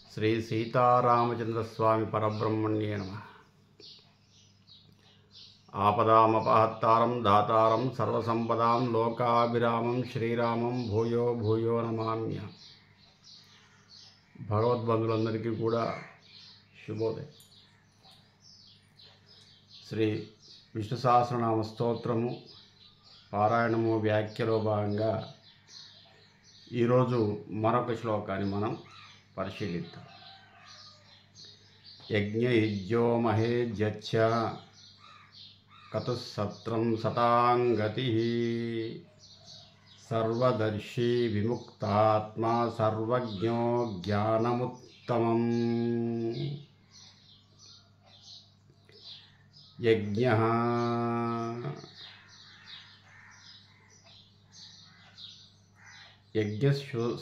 శ్రీ సీతారామచంద్రస్వామి పరబ్రహ్మణ్యే నమః. ఆపదామపహత్తారం దాతారం సర్వసంపదాం లోకాభిరామం శ్రీరామం భూయో భూయో నమామ్య. భగవద్బంధులందరికీ కూడా శుభోదయం. శ్రీ విష్ణు సహస్రనామ స్తోత్రము పారాయణము వ్యాఖ్యలో భాగంగా ఈరోజు మరొక శ్లోకాన్ని మనం పరిశీలిద్దాం. యజ్ఞయుజ్యో మహేజ్యచ్చ కతుసత్రం సతాంగతి సర్వదర్శి విముక్తాత్మా సర్వజ్ఞో జ్ఞానముత్తమం. యజ్ఞః యజ్ఞ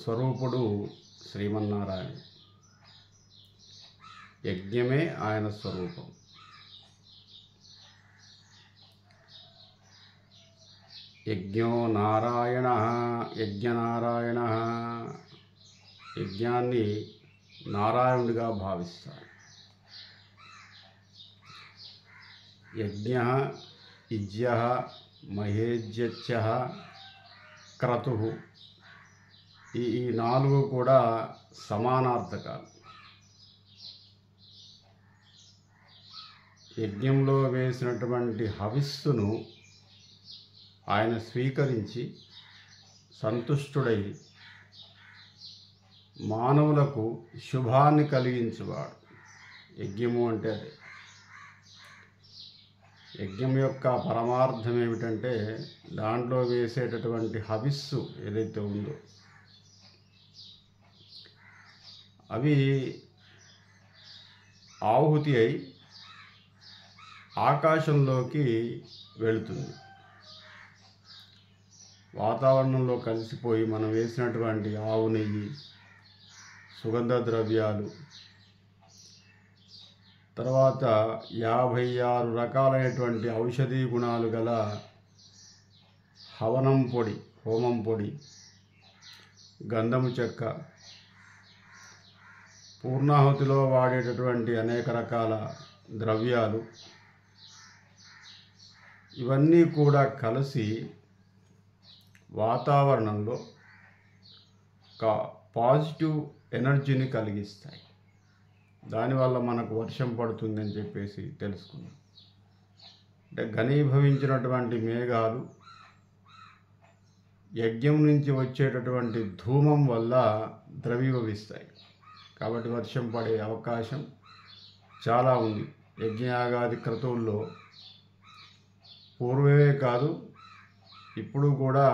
స్వరూపుడు శ్రీమన్నారాయణ. యజ్ఞమే ఆయన స్వరూపం. యజ్ఞో నారాయణ, యజ్ఞనారాయణ. యజ్ఞాన్ని నారాయణుడిగా భావిస్తారు. యజ్ఞ ఇజ్య మహేజ్యచ్చ క్రతు, ఈ నాలుగు కూడా సమానార్థకాలు. యజ్ఞంలో వేసినటువంటి హవిస్సును ఆయన స్వీకరించి సంతుష్టుడై మానవులకు శుభాన్ని కలిగించువాడు. యజ్ఞము అంటే అదే. యజ్ఞం యొక్క పరమార్థం ఏమిటంటే దాంట్లో వేసేటటువంటి హవిస్సు ఏదైతే ఉందో అవి ఆహుతి అయి ఆకాశంలోకి వెళుతుంది. వాతావరణంలో కలిసిపోయి మనం వేసినటువంటి ఆవు నెయ్యి, సుగంధ ద్రవ్యాలు, తర్వాత 56 రకాలైనటువంటి ఔషధీ గుణాలు గల హవనం పొడి, హోమం పొడి, గంధము చెక్క, పూర్ణాహుతిలో వాడేటటువంటి అనేక రకాల ద్రవ్యాలు, ఇవన్నీ కూడా కలిసి వాతావరణంలో ఒక పాజిటివ్ ఎనర్జీని కలిగిస్తాయి. దానివల్ల మనకు వర్షం పడుతుందని చెప్పేసి తెలుసుకున్నాం. అంటే ఘనీభవించినటువంటి మేఘాలు యజ్ఞం నుంచి వచ్చేటటువంటి ధూమం వల్ల ద్రవీభవిస్తాయి. కాబట్టి వర్షం పడే అవకాశం చాలా ఉంది. యజ్ఞయాగాది క్రతువుల్లో పూర్వమే కాదు, ఇప్పుడు కూడా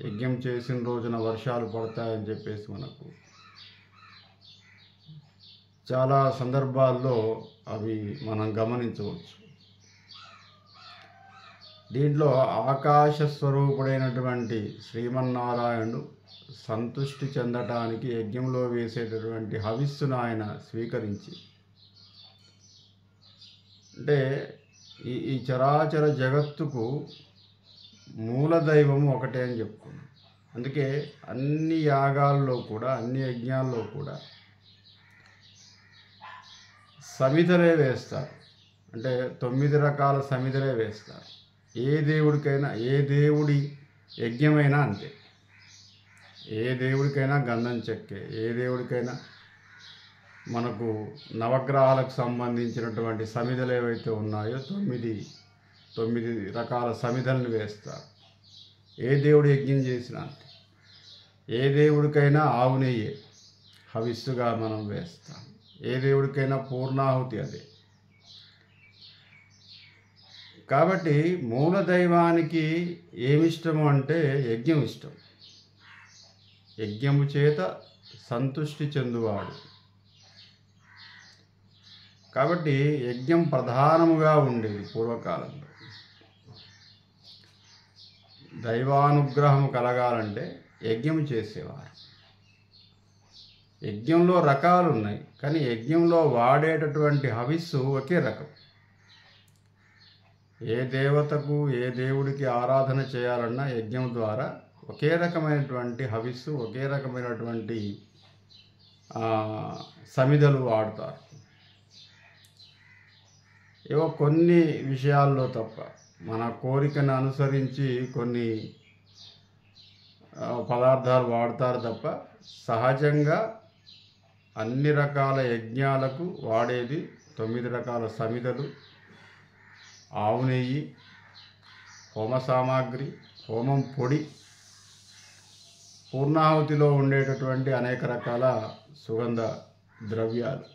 యజ్ఞం చేసిన రోజున వర్షాలు పడతాయని చెప్పేసి మనకు చాలా సందర్భాల్లో అవి మనం గమనించవచ్చు. దీంట్లో ఆకాశ స్వరూపుడైనటువంటి శ్రీమన్నారాయణుడు సంతుష్టి చెందటానికి యజ్ఞంలో వేసేటటువంటి హవిస్సును ఆయన స్వీకరించి, అంటే ఈ చరాచర జగత్తుకు మూలదైవం ఒకటే అని చెప్పుకున్నాం. అందుకే అన్ని యాగాల్లో కూడా, అన్ని యజ్ఞాల్లో కూడా సమిధలే వేస్తారు. అంటే 9 రకాల సమిధలే వేస్తారు. ఏ దేవుడికైనా, ఏ దేవుడి యజ్ఞమైనా అంతే. ఏ దేవుడికైనా గంధం చెక్కే, ఏ దేవుడికైనా మనకు నవగ్రహాలకు సంబంధించినటువంటి సమిధలు ఏవైతే ఉన్నాయో 9 రకాల సమిధలను వేస్తారు. ఏ దేవుడు యజ్ఞం చేసినా అంతే. ఏ దేవుడికైనా ఆవు నెయ్యే హవిస్సుగా మనం వేస్తాం. ఏ దేవుడికైనా పూర్ణాహుతి అదే. కాబట్టి మూల దైవానికి ఏమిష్టము అంటే యజ్ఞం ఇష్టం. యజ్ఞము చేత సంతుష్టి చెందువాడు. కాబట్టి యజ్ఞం ప్రధానముగా ఉండేది పూర్వకాలంలో. దైవానుగ్రహం కలగాలంటే యజ్ఞం చేసేవారు. యజ్ఞంలో రకాలు ఉన్నాయి, కానీ యజ్ఞంలో వాడేటటువంటి హవిస్సు ఒకే రకం. ఏ దేవతకు, ఏ దేవుడికి ఆరాధన చేయాలన్నా యజ్ఞం ద్వారా ఒకే రకమైనటువంటి హవిస్సు, ఒకే రకమైనటువంటి సమిధలు వాడతారు. ఏవో కొన్ని విషయాల్లో తప్ప, మన కోరికను అనుసరించి కొన్ని పదార్థాలు వాడతారు తప్ప, సహజంగా అన్ని రకాల యజ్ఞాలకు వాడేది 9 రకాల సమిధలు, ఆవు నెయ్యి, హోమ సామాగ్రి, హోమం పొడి, పూర్ణాహుతిలో ఉండేటటువంటి అనేక రకాల సుగంధ ద్రవ్యాలు,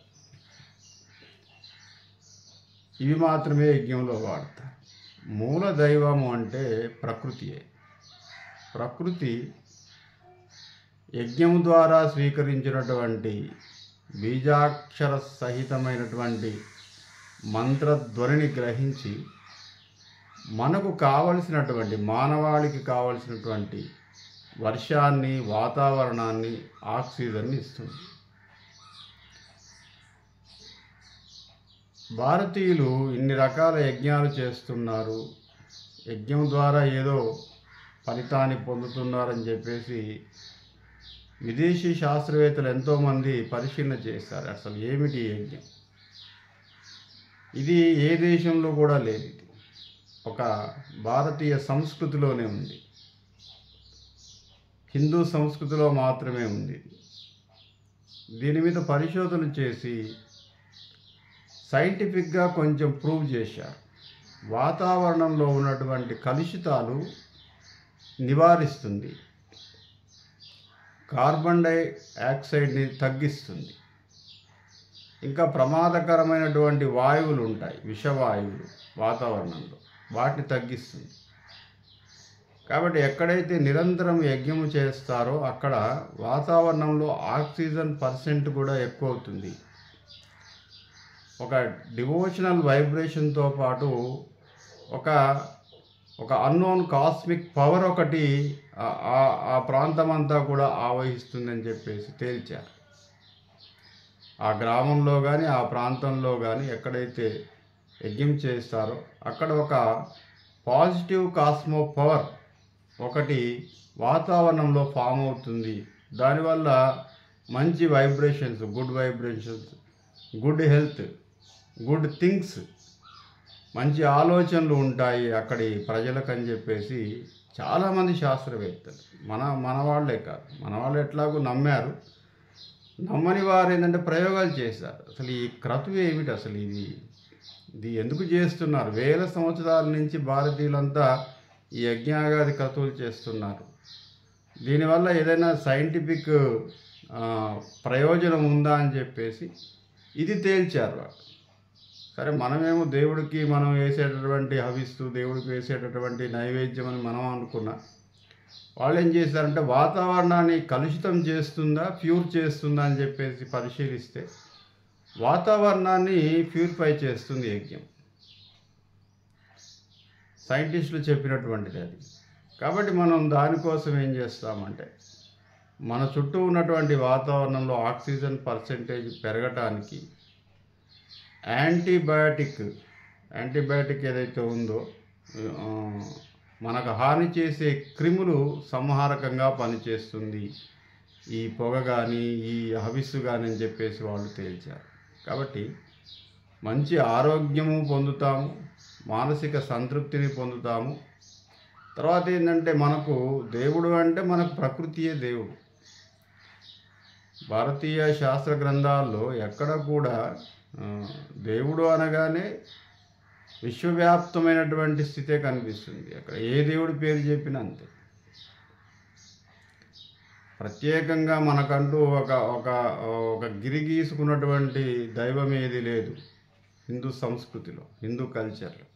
ఇవి మాత్రమే యజ్ఞంలో వాడతారు. మూల దైవము అంటే ప్రకృతియే. ప్రకృతి యజ్ఞం ద్వారా స్వీకరించినటువంటి బీజాక్షర సహితమైనటువంటి మంత్రధ్వనిని గ్రహించి మనకు కావలసినటువంటి, మానవాళికి కావలసినటువంటి వర్షాన్ని, వాతావరణాన్ని, ఆక్సిజన్ని ఇస్తుంది. భారతీయులు ఇన్ని రకాల యజ్ఞాలు చేస్తున్నారు, యజ్ఞం ద్వారా ఏదో ఫలితాన్ని పొందుతున్నారని చెప్పేసి విదేశీ శాస్త్రవేత్తలు ఎంతోమంది పరిశీలన చేస్తారు. అసలు ఏమిటి యజ్ఞం? ఇది ఏ దేశంలో కూడా లేదు. ఇది ఒక భారతీయ సంస్కృతిలోనే ఉంది, హిందూ సంస్కృతిలో మాత్రమే ఉంది. దీని మీద పరిశోధన చేసి సైంటిఫిక్గా కొంచెం ప్రూవ్ చేశారు. వాతావరణంలో ఉన్నటువంటి కలుషితాలు నివారిస్తుంది, కార్బన్ డైఆక్సైడ్ని తగ్గిస్తుంది, ఇంకా ప్రమాదకరమైనటువంటి వాయువులు ఉంటాయి, విషవాయువులు వాతావరణంలో, వాటిని తగ్గిస్తుంది. కాబట్టి ఎక్కడైతే నిరంతరం యజ్ఞము చేస్తారో అక్కడ వాతావరణంలో ఆక్సిజన్ పర్సెంట్ కూడా ఎక్కువ అవుతుంది. ఒక డివోషనల్ వైబ్రేషన్తో పాటు ఒక అన్నోన్ కాస్మిక్ పవర్ ఒకటి ఆ ప్రాంతం అంతా కూడా ఆవహిస్తుందని చెప్పేసి తేల్చారు. ఆ గ్రామంలో కానీ ఆ ప్రాంతంలో కానీ ఎక్కడైతే యజ్ఞం చేస్తారో అక్కడ ఒక పాజిటివ్ కాస్మో పవర్ ఒకటి వాతావరణంలో ఫామ్ అవుతుంది. దానివల్ల మంచి vibrations, good vibrations, good health, good things, మంచి ఆలోచనలు ఉంటాయి అక్కడి ప్రజలకు అని చెప్పేసి చాలామంది శాస్త్రవేత్తలు, మన వాళ్ళే కాదు, మన వాళ్ళు ఎట్లాగో నమ్మారు, నమ్మని వారు ఏంటంటే ప్రయోగాలు చేశారు. అసలు ఈ క్రతువు ఏమిటి, అసలు ఇది ఎందుకు చేస్తున్నారు? వేల సంవత్సరాల నుంచి భారతీయులంతా ఈ యజ్ఞాగాది క్రతువులు చేస్తున్నారు. దీనివల్ల ఏదైనా సైంటిఫిక్ ప్రయోజనం ఉందా అని చెప్పేసి ఇది తేల్చారు వాళ్ళు. సరే, మనమేమో దేవుడికి మనం వేసేటటువంటి హవిస్తూ, దేవుడికి వేసేటటువంటి నైవేద్యం అని మనం అనుకున్నా, వాళ్ళు ఏం చేశారంటే వాతావరణాన్ని కలుషితం చేస్తుందా, ప్యూర్ చేస్తుందా అని చెప్పేసి పరిశీలిస్తే వాతావరణాన్ని ప్యూరిఫై చేస్తుంది యజ్ఞం. సైంటిస్టులు చెప్పినటువంటిది అది. కాబట్టి మనం దానికోసం ఏం చేస్తామంటే మన చుట్టూ ఉన్నటువంటి వాతావరణంలో ఆక్సిజన్ పర్సెంటేజ్ పెరగటానికి యాంటీబయాటిక్ ఏదైతే ఉందో మనకు హాని చేసే క్రిములు సంహారకంగా పనిచేస్తుంది ఈ పొగ కానీ, ఈ హవిస్సు కానీ అని చెప్పేసి వాళ్ళు తేల్చారు. కాబట్టి మంచి ఆరోగ్యము పొందుతాము, మానసిక సంతృప్తిని పొందుతాము. తర్వాత ఏంటంటే మనకు దేవుడు అంటే మనకు ప్రకృతియే దేవుడు. భారతీయ శాస్త్ర గ్రంథాల్లో ఎక్కడ కూడా దేవుడు అనగానే విశ్వవ్యాప్తమైనటువంటి స్థితే కనిపిస్తుంది. అక్కడ ఏ దేవుడి పేరు చెప్పినా అంతే. ప్రత్యేకంగా మనకంటూ ఒక గిరి గీసుకున్నటువంటి దైవం ఏది లేదు హిందూ సంస్కృతిలో, హిందూ కల్చర్లో.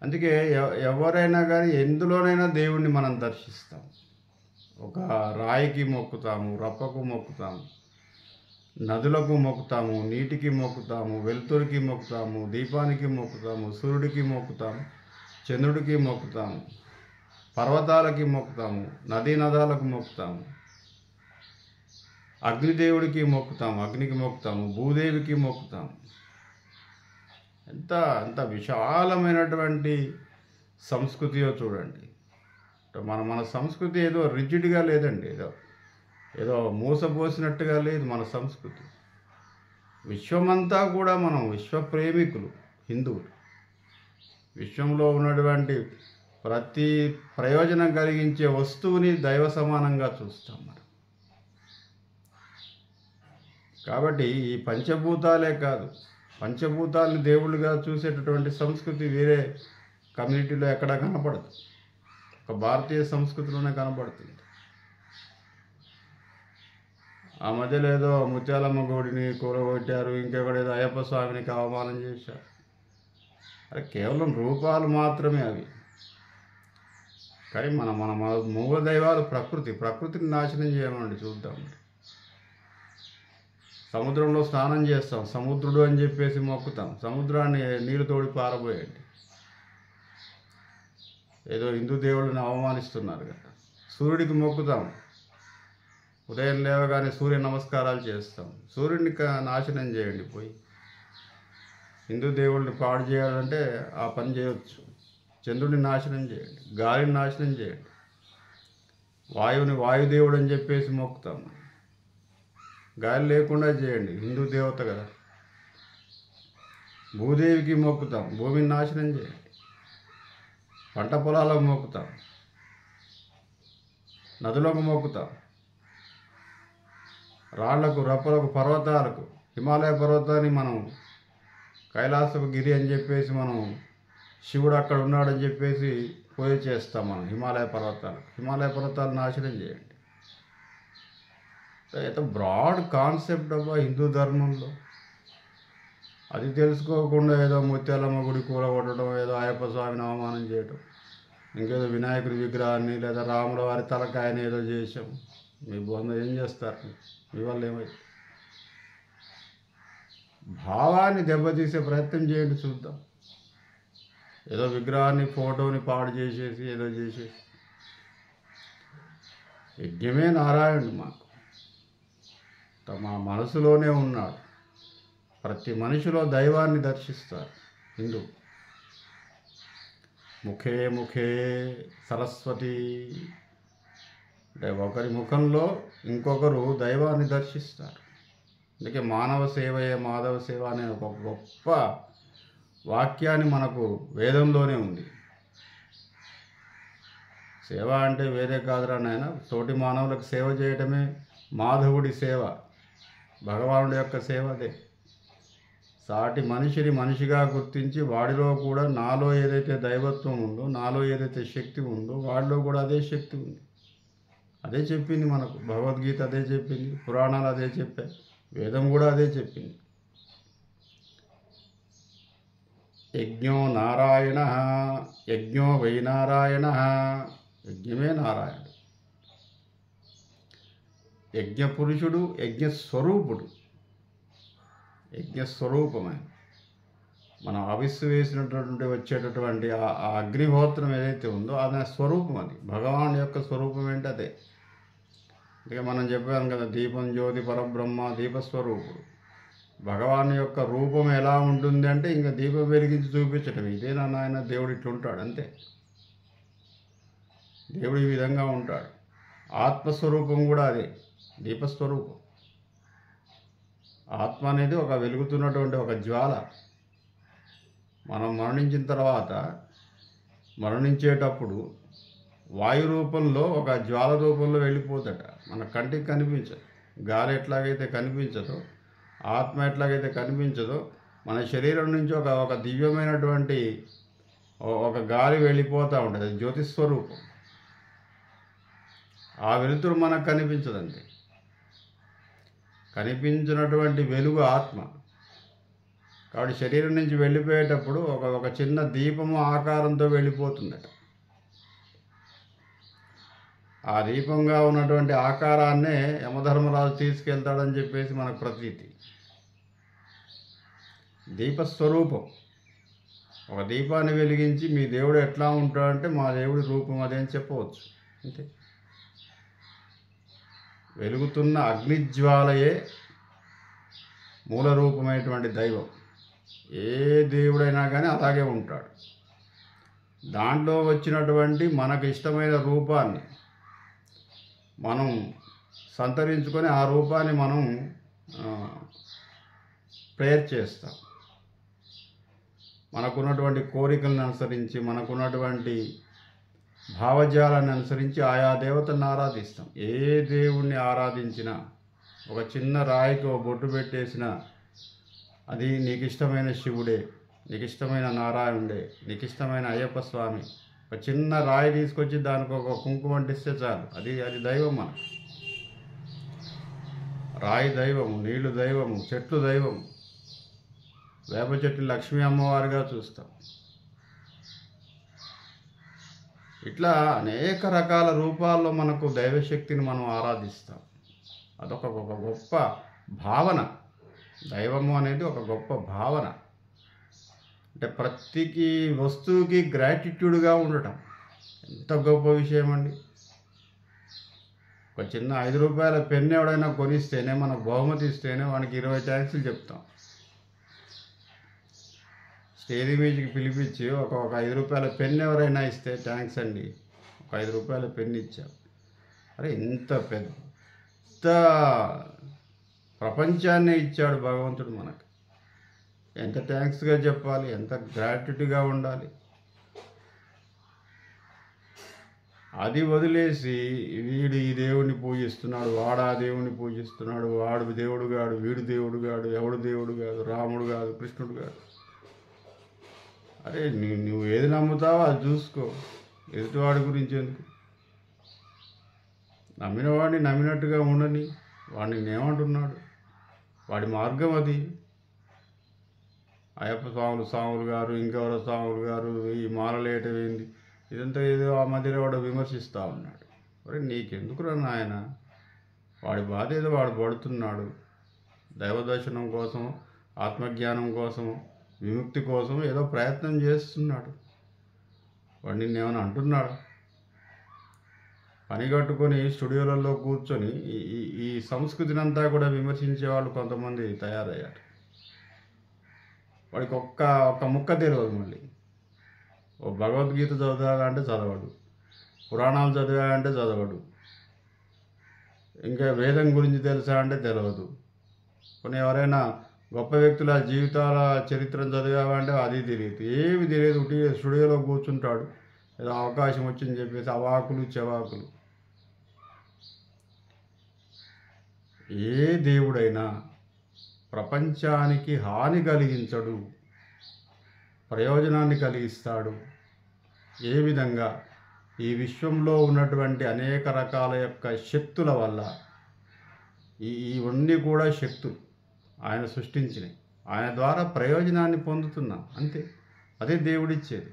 అందుకే ఎవరైనా కానీ ఎందులోనైనా దేవుణ్ణి మనం దర్శిస్తాం. ఒక రాయికి మొక్కుతాము, రప్పకు మొక్కుతాము, నదులకు మొక్కుతాము, నీటికి మొక్కుతాము, వెలుతురికి మొక్కుతాము, దీపానికి మొక్కుతాము, సూర్యుడికి మొక్కుతాము, చంద్రుడికి మొక్కుతాము, పర్వతాలకి మొక్కుతాము, నదాలకు మొక్కుతాము, అగ్నిదేవుడికి మొక్కుతాము, అగ్నికి మొక్కుతాము, భూదేవికి మొక్కుతాము. ఎంత విశాలమైనటువంటి సంస్కృతియో చూడండి. మన సంస్కృతి ఏదో రిజిడ్గా లేదండి. ఏదో మూసపోసినట్టుగా లేదు మన సంస్కృతి. విశ్వమంతా కూడా మనం విశ్వప్రేమికులు హిందువులు. విశ్వంలో ఉన్నటువంటి ప్రతి ప్రయోజనం కలిగించే వస్తువుని దైవ సమానంగా చూస్తాం మనం. కాబట్టి ఈ పంచభూతాలే కాదు, పంచభూతాలని దేవుళ్ళుగా చూసేటటువంటి సంస్కృతి వేరే కమ్యూనిటీలో ఎక్కడా కనపడదు. ఒక భారతీయ సంస్కృతిలోనే కనపడుతుంది. ఆ మధ్యలో ఏదో ముత్యాలమ్మ గుడిని కూలగొట్టారు, ఇంకొకడేదో అయ్యప్ప స్వామినికి అవమానం చేశారు. అది కేవలం రూపాలు మాత్రమే అవి. కానీ మన మన మూల దైవాలు ప్రకృతిని నాశనం చేయమండి. చూద్దాం. సముద్రంలో స్నానం చేస్తాం, సముద్రుడు అని చెప్పేసి మొక్కుతాం, సముద్రాన్ని నీరు తోడి పారబోయండి. ఏదో హిందూ దేవుళ్ళని అవమానిస్తున్నారు కదా. సూర్యుడికి మొక్కుతాం, ఉదయం లేవగానే సూర్య నమస్కారాలు చేస్తాం. సూర్యుడిని నాశనం చేయండి పోయి. హిందూ దేవుళ్ళని పాడు చేయాలంటే ఆ పని చేయవచ్చు. చంద్రుడిని నాశనం చేయండి, గాలిని నాశనం చేయండి, వాయువుని వాయుదేవుడు అని చెప్పేసి మొక్కుతాం. గాలి లేకుండా చేయండి, హిందూ దేవత కదా. భూదేవికి మొక్కుతాం, భూమిని నాశనం చేయండి. పంట పొలాలకు మొక్కుతాం, నదులకు మొక్కుతాం, రాళ్లకు, రప్పలకు, పర్వతాలకు. హిమాలయ పర్వతాన్ని మనం కైలాసపు గిరి అని చెప్పేసి మనం శివుడు అక్కడ ఉన్నాడని చెప్పేసి పూజ చేస్తాం మనం హిమాలయ పర్వతాలు నాశనం చేయండి. అయితే బ్రాడ్ కాన్సెప్ట్ అబ్బా హిందూ ధర్మంలో. అది తెలుసుకోకుండా ఏదో ముత్యాలమ్మ గుడి కూలగొట్టడం, ఏదో అయ్యప్ప స్వామిని అవమానం చేయడం, ఇంకేదో వినాయకుడి విగ్రహాన్ని లేదా రాముల వారి తలకాయని ఏదో చేసాం. మీ బొంద ఏం చేస్తారు? మీ వల్ల ఏమైంది? భావాన్ని దెబ్బతీసే ప్రయత్నం చేయండి, చూద్దాం. ఏదో విగ్రహాన్ని, ఫోటోని పాడు చేసేసి ఏదో చేసేసి. యజ్ఞమే నారాయణుడు మాకు మా మనసులోనే ఉన్నాడు. ప్రతి మనిషిలో దైవాన్ని దర్శిస్తారు హిందూ. ముఖే ముఖే సరస్వతి అంటే ఒకరి ముఖంలో ఇంకొకరు దైవాన్ని దర్శిస్తారు. అందుకే మానవ సేవయే మాధవ సేవ అనే ఒక గొప్ప వాక్యాన్ని మనకు వేదంలోనే ఉంది. సేవ అంటే వేరే కాదురా నాయన, తోటి మానవులకు సేవ చేయటమే మాధవుడి సేవ, భగవానుడి యొక్క సేవ అదే. సాటి మనిషిని మనిషిగా గుర్తించి వాడిలో కూడా నాలో ఏదైతే దైవత్వం ఉందో, నాలో ఏదైతే శక్తి ఉందో వాడిలో కూడా అదే శక్తి ఉంది. అదే చెప్పింది మనకు భగవద్గీత, అదే చెప్పింది పురాణాలు, అదే చెప్పాయి, వేదం కూడా అదే చెప్పింది. యజ్ఞో నారాయణ యజ్ఞో వై నారాయణ. యజ్ఞమే నారాయణుడు, యజ్ఞ పురుషుడు, యజ్ఞస్వరూపుడు. యజ్ఞస్వరూపమే మనం ఆవిస్సు వేసినటువంటి వచ్చేటటువంటి ఆ అగ్నిహోత్రం ఏదైతే ఉందో అది స్వరూపం. అది భగవాన్ యొక్క స్వరూపం ఏంటి అదే. ఇక మనం చెప్పాం కదా, దీపం జ్యోతి పరబ్రహ్మ దీపస్వరూపుడు. భగవాన్ యొక్క రూపం ఎలా ఉంటుంది అంటే ఇంకా దీపం వెలిగించి చూపించటం. ఇదేనా నాయన దేవుడు ఇట్లుంటాడు అంతే. దేవుడు ఈ విధంగా ఉంటాడు. ఆత్మస్వరూపం కూడా అదే, దీపస్వరూపం. ఆత్మ అనేది ఒక వెలుగుతున్నటువంటి ఒక జ్వాల. మనం మరణించిన తర్వాత మరణించేటప్పుడు వాయు రూపంలో ఒక జ్వాల రూపంలో వెళ్ళిపోతాడ. మన కంటికి కనిపించదు. గాలి ఎట్లాగైతే కనిపించదో, ఆత్మ ఎట్లాగైతే కనిపించదో, మన శరీరం నుంచి ఒక దివ్యమైనటువంటి ఒక గాలి వెళ్ళిపోతూ ఉంటుంది. అది జ్యోతిస్వరూపం. ఆ వెలుతురు మనకు కనిపించదండి. కనిపించినటువంటి వెలుగు ఆత్మ. కాబట్టి శరీరం నుంచి వెళ్ళిపోయేటప్పుడు ఒక చిన్న దీపము ఆకారంతో వెళ్ళిపోతుందట. ఆ దీపంగా ఉన్నటువంటి ఆకారాన్నే యమధర్మరాజు తీసుకెళ్తాడని చెప్పేసి మనకు ప్రతీతి. దీపస్వరూపం. ఒక దీపాన్ని వెలిగించి మీ దేవుడు ఎట్లా ఉంటాడంటే మా దేవుడి రూపం అదే అని చెప్పవచ్చు అంతే. వెలుగుతున్న అగ్నిజ్వాలయే మూల రూపమైనటువంటి దైవం. ఏ దేవుడైనా కానీ అలాగే ఉంటాడు. దాంట్లో వచ్చినటువంటి మనకు ఇష్టమైన రూపాన్ని మనం సంతరించుకొని ఆ రూపాన్ని మనం ప్రేయర్ చేస్తాం. మనకున్నటువంటి కోరికలను అనుసరించి, మనకున్నటువంటి భావజాలాన్ని అనుసరించి ఆయా దేవతలను ఆరాధిస్తాం. ఏ దేవుణ్ణి ఆరాధించినా, ఒక చిన్న రాయికి ఒక బొట్టు పెట్టేసినా అది నీకు ఇష్టమైన శివుడే, నీకు ఇష్టమైన నారాయణుడే, నీకు ఇష్టమైన అయ్యప్ప స్వామి. ఒక చిన్న రాయి తీసుకొచ్చి దానికి ఒక కుంకుమ అంటిస్తే చాలు, అది దైవం. మన రాయి దైవము, నీళ్లు దైవము, చెట్లు దైవము. వేప చెట్టు లక్ష్మీ అమ్మవారిగా చూస్తాం. ఇట్లా అనేక రకాల రూపాల్లో మనకు దైవశక్తిని మనం ఆరాధిస్తాం. అదొక గొప్ప భావన. దైవము అనేది ఒక గొప్ప భావన. అంటే ప్రతికి వస్తువుకి గ్రాటిట్యూడ్గా ఉండటం ఎంత గొప్ప విషయం అండి. ఒక చిన్న 5 రూపాయల పెన్ను ఎవడైనా కొనిస్తేనే, మనకు బహుమతి ఇస్తేనే వానికి 20 థ్యాంక్స్లు చెప్తాం. స్టేజ్ మీదకి పిలిపించి ఒక 5 రూపాయల పెన్ను ఎవరైనా ఇస్తే, థ్యాంక్స్ అండి, ఒక 5 రూపాయల పెన్ను ఇచ్చాం. అరే, ఇంత పెద్ద ప్రపంచాన్నే ఇచ్చాడు భగవంతుడు మనకు. ఎంత థ్యాంక్స్గా చెప్పాలి, ఎంత గ్రాట్యుటీగా ఉండాలి. అది వదిలేసి వీడు ఈ దేవుడిని పూజిస్తున్నాడు, వాడు ఆ దేవుడిని పూజిస్తున్నాడు, వాడు దేవుడు కాడు, వీడు దేవుడు కాడు, ఎవడు దేవుడు కాదు, రాముడు కాదు, కృష్ణుడు కాదు. అరే, నువ్వు ఏది నమ్ముతావో అది చూసుకో, ఎదుటివాడి గురించి ఎందుకు? నమ్మిన వాడిని నమ్మినట్టుగా ఉండని, వాడిని ఏమంటున్నాడు, వాడి మార్గం అది. అయ్యప్ప స్వాములు గారు, ఇంకెవరో స్వాములు గారు ఈ మాలలేయటం ఏంది, ఇదంతా ఏదో ఆ మధ్యలో వాడు విమర్శిస్తూ ఉన్నాడు. మరి నీకెందుకురా నాయన, వాడి బాధ ఏదో వాడు పడుతున్నాడు. దైవదర్శనం కోసం, ఆత్మజ్ఞానం కోసం, విముక్తి కోసం ఏదో ప్రయత్నం చేస్తున్నాడు. వాడు నిన్నేమైనా అంటున్నాడు? పని కట్టుకొని స్టూడియోలలో కూర్చొని ఈ సంస్కృతిని అంతా కూడా విమర్శించే వాళ్ళు కొంతమంది తయారయ్యారు. వాడికి ఒక్క ముక్క తెలియదు. మళ్ళీ ఓ భగవద్గీత చదవాలంటే చదవడు, పురాణాలు చదివాడంటే చదవడు, ఇంకా వేదం గురించి తెలుసా అంటే తెలియదు. కొన్ని ఎవరైనా గొప్ప వ్యక్తుల జీవితాల చరిత్రను చదివామంటే అది తెలియదు, ఏమి తెలియదు. స్టూడియోలో కూర్చుంటాడు, ఏదో అవకాశం వచ్చిందని చెప్పేసి అవాకులు చెవాకులు. ఏ దేవుడైనా ప్రపంచానికి హాని కలిగించడు, ప్రయోజనాన్ని కలిగిస్తాడు. ఏ విధంగా? ఈ విశ్వంలో ఉన్నటువంటి అనేక రకాల యొక్క శక్తుల వల్ల, ఇవన్నీ కూడా శక్తులు ఆయన సృష్టించినవి, ఆయన ద్వారా ప్రయోజనాన్ని పొందుతున్నాం, అంతే. అదే దేవుడిచ్చేది.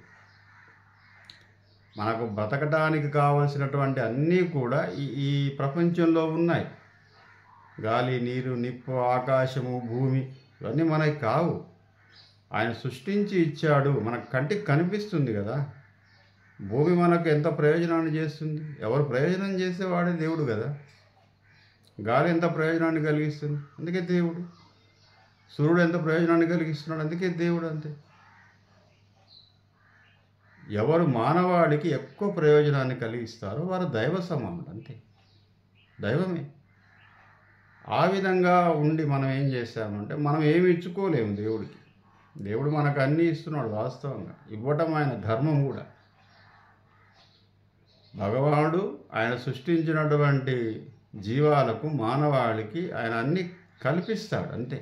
మనకు బ్రతకటానికి కావలసినటువంటి అన్నీ కూడా ఈ ప్రపంచంలో ఉన్నాయి. గాలి, నీరు, నిప్పు, ఆకాశము, భూమి, ఇవన్నీ మనకి కావు. ఆయన సృష్టించి ఇచ్చాడు. మనకు కంటికి కనిపిస్తుంది కదా. భూమి మనకు ఎంత ప్రయోజనాన్ని చేస్తుంది? ఎవరు ప్రయోజనం చేసేవాడే దేవుడు కదా. గాలి ఎంత ప్రయోజనాన్ని కలిగిస్తుంది? అందుకే దేవుడు. సూర్యుడు ఎంత ప్రయోజనాన్ని కలిగిస్తున్నాడు? అందుకే దేవుడు. అంతే. ఎవరు మానవాళికి ఎక్కువ ప్రయోజనాన్ని కలిగిస్తారో వారు దైవ సమానులు, అంతే. దైవమే. ఆ విధంగా ఉండి మనం ఏం చేస్తామంటే, మనం ఏమి ఇచ్చుకోలేము దేవుడికి. దేవుడు మనకు అన్నీ ఇస్తున్నాడు. వాస్తవంగా ఇవ్వటం ఆయన ధర్మం కూడా. భగవానుడు ఆయన సృష్టించినటువంటి జీవాలకు, మానవాళికి ఆయన అన్నీ కల్పిస్తాడు, అంతే.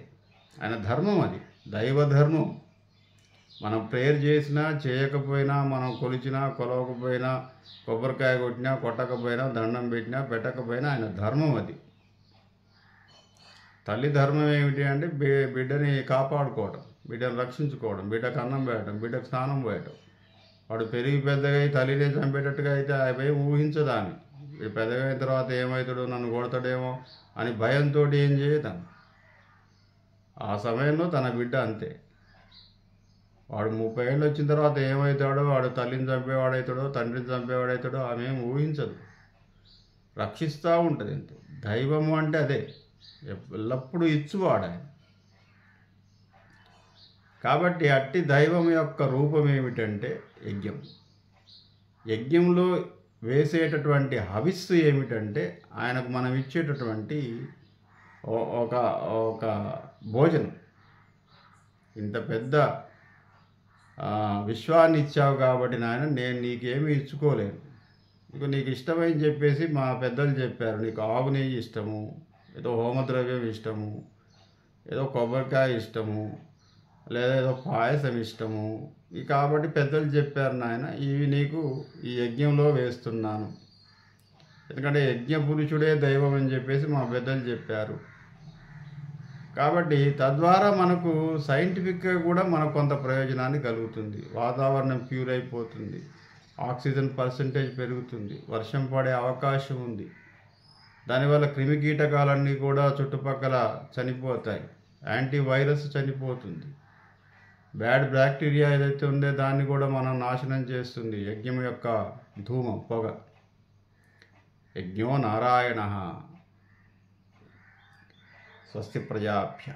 ఆయన ధర్మం అది, దైవ ధర్మం. మనం ప్రేయర్ చేసినా చేయకపోయినా, మనం కొలిచినా కొలవకపోయినా, కొబ్బరికాయ కొట్టినా కొట్టకపోయినా, దండం పెట్టినా పెట్టకపోయినా ఆయన ధర్మం అది. తల్లి ధర్మం ఏమిటి అంటే బిడ్డని కాపాడుకోవడం, బిడ్డను రక్షించుకోవడం, బిడ్డకు అన్నం పెట్టడం, బిడ్డకు స్నానం పోయటం. వాడు పెరిగి పెద్దగా తల్లినే చంపేటట్టుగా అయితే అవి ఊహించదు ఆమె. వీడు పెద్దగా అయిన తర్వాత ఏమవుతాడో, నన్ను కొడతాడేమో అని భయంతో ఏం చేయదు. ఆ సమయంలో తన బిడ్డ అంతే. వాడు 30 ఏళ్ళు వచ్చిన తర్వాత ఏమవుతాడో, వాడు తల్లిని చంపేవాడవుతాడో, తండ్రిని చంపేవాడవుతాడో ఆమె ఏం ఊహించదు, రక్షిస్తూ ఉంటుంది. అంతే. దైవము అంటే అదే, ఎల్లప్పుడూ ఇచ్చువాడు ఆయన. కాబట్టి అట్టి దైవం యొక్క రూపం ఏమిటంటే యజ్ఞం. యజ్ఞంలో వేసేటటువంటి హవిస్సు ఏమిటంటే ఆయనకు మనం ఇచ్చేటటువంటి ఒక ఒక భోజనం. ఇంత పెద్ద విశ్వాన్ని ఇచ్చావు కాబట్టి నాయన నేను నీకేమీ ఇచ్చుకోలేను. ఇక నీకు ఇష్టమని చెప్పేసి మా పెద్దలు చెప్పారు, నీకు ఆవు నెయ్యి ఇష్టము, ఏదో హోమద్రవ్యం ఇష్టము, ఏదో కొబ్బరికాయ ఇష్టము, లేదా ఏదో పాయసం ఇష్టము. కాబట్టి పెద్దలు చెప్పారు నాయన ఇవి నీకు ఈ యజ్ఞంలో వేస్తున్నాను, ఎందుకంటే యజ్ఞ పురుషుడే దైవం అని చెప్పేసి మా పెద్దలు చెప్పారు. కాబట్టి తద్వారా మనకు సైంటిఫిక్గా కూడా మనకు కొంత ప్రయోజనాన్ని కలుగుతుంది. వాతావరణం ప్యూర్ అయిపోతుంది, ఆక్సిజన్ పర్సంటేజ్ పెరుగుతుంది, వర్షం పడే అవకాశం ఉంది. దానివల్ల క్రిమికీటకాలన్నీ కూడా చుట్టుపక్కల చనిపోతాయి, యాంటీవైరస్ చనిపోతుంది, బ్యాడ్ బ్యాక్టీరియా ఏదైతే ఉందో దాన్ని కూడా మనం నాశనం చేస్తుంది యజ్ఞం యొక్క ధూమం, పొగ. యజ్ఞో నారాయణ. స్వస్తి ప్రజాభ్య.